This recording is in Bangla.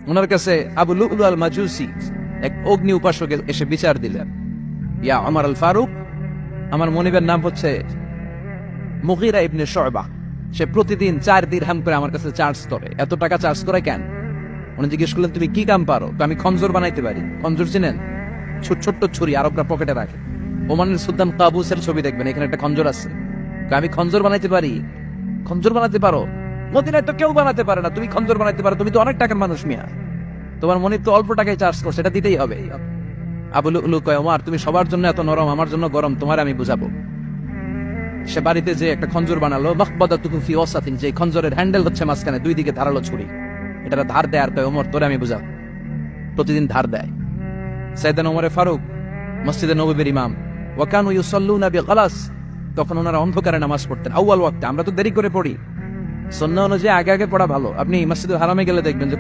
ওনার কাছে আবু লুলু আল মাজুসি এক অগ্নি উপাসক এসে বিচার দিলেন, ইয়া ওমর আল ফারুক, আমার মনিবের নাম হচ্ছে মুগীরা ইবনে শুবা, সে প্রতিদিন 4 দিরহাম করে আমার কাছে চার্জ করে। এত টাকা চার্জ করে কেন? উনি জিজ্ঞেস করলেন, তুমি কি কাম পারো? আমি খঞ্জর বানাইতে পারি। খঞ্জর চিনেন? ছোট্ট ছুরি আরবরা পকেটে রাখে। ওমানের সুলতান কাবুসের ছবি দেখবেন, এখানে একটা খঞ্জর আছে। আমি খঞ্জর বানাইতে পারি। খঞ্জর বানাতে পারো? মদিনায় তো কেউ বানাতে পারে না, তুমি খঞ্জর বানাইতে পারো? তুমি তো অনেক টাকার মানুষ মিয়া, তোমার মনিব তো অল্প টাকায় চার্জ করছে, এটা দিতেই হবে। আবু লুলু কয়, ওমর তুমি সবার জন্য এত নরম, আমার জন্য গরম, তোমার আমি বুঝাবো। সে বাড়িতে যে একটা খঞ্জর বানালো, মাখবাদাতুহু ফি ওয়াসাতিন, যে খঞ্জরের হ্যান্ডেল হচ্ছে মাঝখানে, 2 দিকে ধারালো ছুরি। এটা ধার দেয় আর কয়, ওমর তোরে আমি বুঝাবো। প্রতিদিন ধার দেয়। সাইয়েদনা ওমর ফারুক মসজিদে নববীর ইমাম, ওয়া কানু ইউসাল্লুনা বিগালাস, তখন ওনারা অন্ধকারে নামাজ পড়তেন আউয়াল ওয়াক্তে। আমরা তো দেরি করে পড়ি, সুন্নাহ অনুযায়ী আগে আগে পড়া ভালো। আপনি মসজিদুল হারামে গেলে দেখবেন যে